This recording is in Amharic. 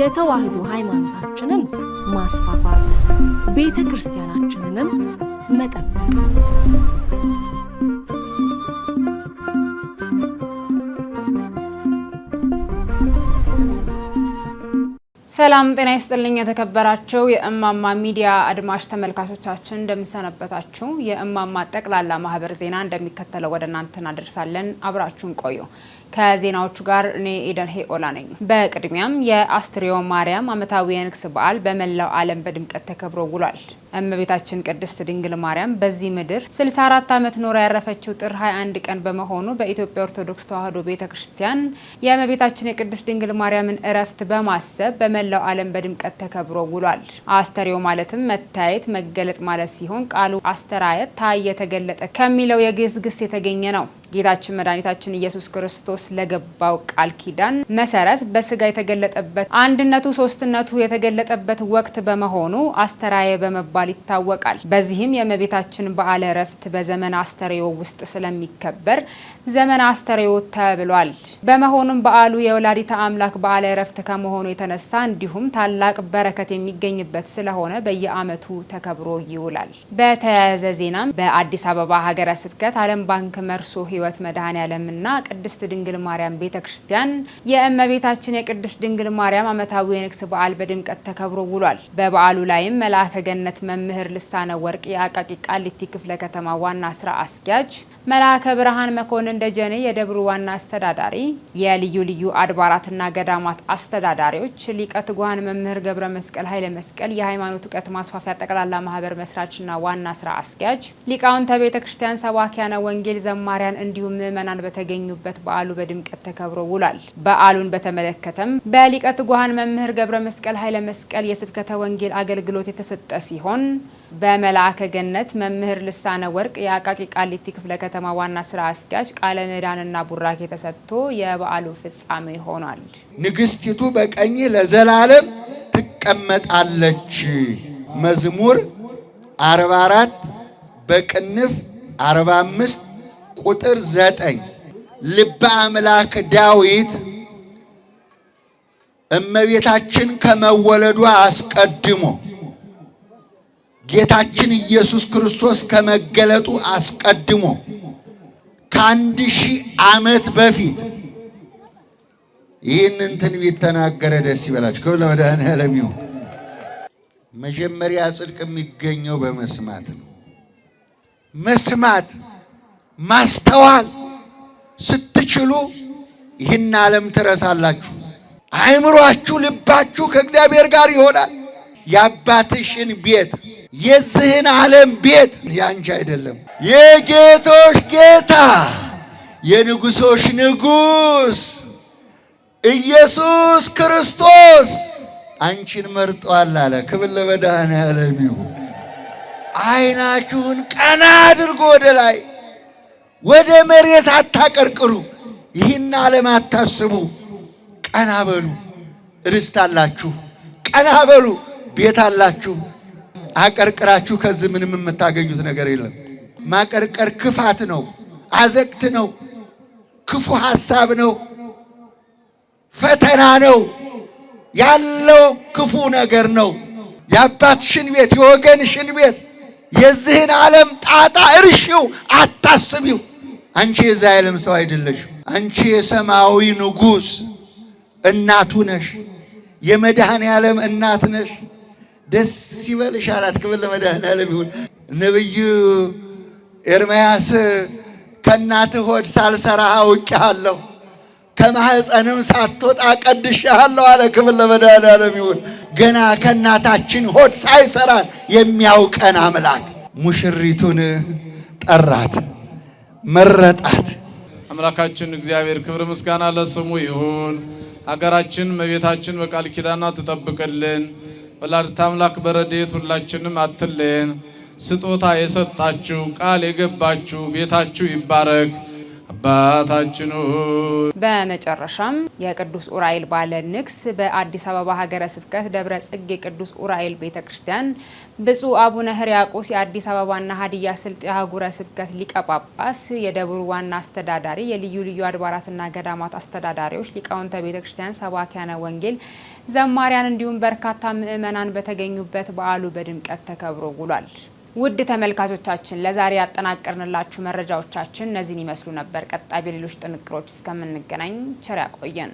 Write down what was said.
የተዋህዶ ሃይማኖታችንን ማስፋፋት ቤተ ክርስቲያናችንንም መጠበቅ ሰላም ጤና ይስጥልኝ የተከበራችሁ የእማማ ሚዲያ አድማጭ ተመልካቾቻችን እንደምሰነበታችሁ የእማማ ጠቅላላ ማህበር ዜና እንደሚከተለው ወደ እናንተ እናደርሳለን አብራችሁን ቆዩ ከዜናዎቹ ጋር እኔ ኤደን ሄኦላ ነኝ በቅድሚያም የአስትሪዮ ማርያም አመታዊ የንግስ በዓል በመላው ዓለም በድምቀት ተከብሮ ውሏል እመቤታችን ቅድስት ድንግል ማርያም በዚህ ምድር 64 ዓመት ኖራ ያረፈችው ጥር 21 ቀን በመሆኑ በኢትዮጵያ ኦርቶዶክስ ተዋሕዶ ቤተክርስቲያን የእመቤታችን የቅድስት ድንግል ማርያምን ዕረፍት በማሰብ በመላው ዓለም በድምቀት ተከብሮ ውሏል አስተሪዮ ማለትም መታየት መገለጥ ማለት ሲሆን ቃሉ አስተራየት ታየ ተገለጠ ከሚለው የግዕዝ ግስ የተገኘ ነው ጌታችን መድኃኒታችን ኢየሱስ ክርስቶስ ለገባው ቃል ኪዳን መሰረት በስጋ የተገለጠበት አንድነቱ ሶስትነቱ የተገለጠበት ወቅት በመሆኑ አስተራየ በመባል ይታወቃል በዚህም የእመቤታችን በዓለ ዕረፍት በዘመን አስተሪዮ ውስጥ ስለሚከበር ዘመን አስተሪዮ ተብሏል በመሆኑም በዓሉ የወላዲተ አምላክ በዓለ ዕረፍት ከመሆኑ የተነሳ እንዲሁም ታላቅ በረከት የሚገኝበት ስለሆነ በየዓመቱ ተከብሮ ይውላል በተያያዘ ዜናም በአዲስ አበባ ሀገረ ስብከት ዓለም ባንክ መርሶ ህይወት መድኃኔዓለምና ቅድስት ድንግል ማርያም ቤተክርስቲያን የእመቤታችን የቅድስት ድንግል ማርያም አመታዊ የንግስ በዓል በድምቀት ተከብሮ ውሏል በበዓሉ ላይም መልአከ ገነት መምህር ልሳነ ወርቅ የአቃቂ ቃሊቲ ክፍለ ከተማ ዋና ስራ አስኪያጅ መልአከ ብርሃን መኮንን ደጀኔ የደብሩ ዋና አስተዳዳሪ የልዩ ልዩ አድባራትና ገዳማት አስተዳዳሪዎች ሊቀ ትጉሃን መምህር ገብረ መስቀል ኃይለ መስቀል የሃይማኖት ዕውቀት ማስፋፊያ ጠቅላላ ማህበር መስራችና ዋና ስራ አስኪያጅ ሊቃውንተ ቤተክርስቲያን ሰባኪያነ ወንጌል ዘማሪያን እንዲሁም ምዕመናን በተገኙበት በዓሉ በድምቀት ተከብሮ ውሏል በዓሉን በተመለከተም በሊቀ ትጉሃን መምህር ገብረ መስቀል ኃይለ መስቀል የስብከተ ወንጌል አገልግሎት የተሰጠ ሲሆን በመልአከ ገነት መምህር ልሳነ ወርቅ የአቃቂ ቃሊቲ ክፍለ ከተማ ዋና ስራ አስኪያጅ ቃለ ምዕዳንና ቡራኬ ተሰጥቶ የበዓሉ ፍጻሜ ሆኗል ንግስቲቱ በቀኝ ለዘላለም ትቀመጣለች መዝሙር 44 በቅንፍ 45 ቁጥር 9 ልበ አምላክ ዳዊት እመቤታችን ከመወለዷ አስቀድሞ ጌታችን ኢየሱስ ክርስቶስ ከመገለጡ አስቀድሞ ከ1000 ዓመት በፊት ይህንን ትንቢት ተናገረ ደስ ይበላችሁ ክብር ለመድኃኔዓለም ይሁን መጀመሪያ ጽድቅ የሚገኘው በመስማት ነው መስማት ማስተዋል ስትችሉ ይህን ዓለም ትረሳላችሁ አእምሮአችሁ ልባችሁ ከእግዚአብሔር ጋር ይሆናል የአባትሽን ቤት የዚህን ዓለም ቤት ያንቺ አይደለም የጌቶች ጌታ የንጉሶች ንጉስ ኢየሱስ ክርስቶስ አንቺን መርጧል አለ ክብር ለመድኃኔዓለም ይሁን አይናችሁን ቀና አድርጎ ወደ ላይ ወደ መሬት አታቀርቅሩ ይህን ዓለም አታስቡ ቀና በሉ ርስት አላችሁ ቀና በሉ ቤት አላችሁ አቀርቅራችሁ ከዚህ ምንም የምታገኙት ነገር የለም ማቀርቀር ክፋት ነው አዘቅት ነው ክፉ ሐሳብ ነው ፈተና ነው ያለው ክፉ ነገር ነው የአባትሽን ቤት የወገንሽን ቤት የዚህን ዓለም ጣጣ እርሺው አታስቢው አንቺ የዚህ ዓለም ሰው አይደለሽ አንቺ የሰማያዊ ንጉስ እናቱ ነሽ የመድኃኔዓለም እናት ነሽ ደስ ይበልሽ አላት ክብር ለመድኃኔዓለም ይሁን ነብዩ ኤርምያስ ከእናትህ ሆድ ሳልሰራህ አውቄሃለሁ ከማህፀንም ሳትወጣ ቀድሼሃለሁ አለ ክብር ለመድኃኔዓለም ይሁን ገና ከእናታችን ሆድ ሳይሰራን የሚያውቀን አምላክ ሙሽሪቱን ጠራት መረጣት አምላካችን እግዚአብሔር ክብር ምስጋና ለስሙ ይሁን ሀገራችን እመቤታችን በቃል ኪዳኗ ትጠብቅልን ወላዲተ አምላክ በረድኤት ሁላችንም አትለየን ስጦታ የሰጣችሁ ቃል የገባችሁ ቤታችሁ ይባረክ አባታችን በመጨረሻም የቅዱስ ኡራኤል በዓለ ንግስ በአዲስ አበባ ሀገረ ስብከት ደብረ ጽጌ ቅዱስ ኡራኤል ቤተክርስቲያን ብፁዕ አቡነ ሕርያቆስ የአዲስ አበባና ሀዲያ ስልጤ ሀገረ ስብከት ሊቀ ጳጳስ፣ የደብሩ ዋና አስተዳዳሪ፣ የልዩ ልዩ አድባራትና ገዳማት አስተዳዳሪዎች፣ ሊቃውንተ ቤተክርስቲያን፣ ሰባኪያነ ወንጌል፣ ዘማሪያን እንዲሁም በርካታ ምዕመናን በተገኙበት በዓሉ በድምቀት ተከብሮ ውሏል። ውድ ተመልካቾቻችን ለዛሬ ያጠናቀርንላችሁ መረጃዎቻችን እነዚህን ይመስሉ ነበር። ቀጣይ በሌሎች ጥንቅሮች እስከምንገናኝ ቸር ያቆየን።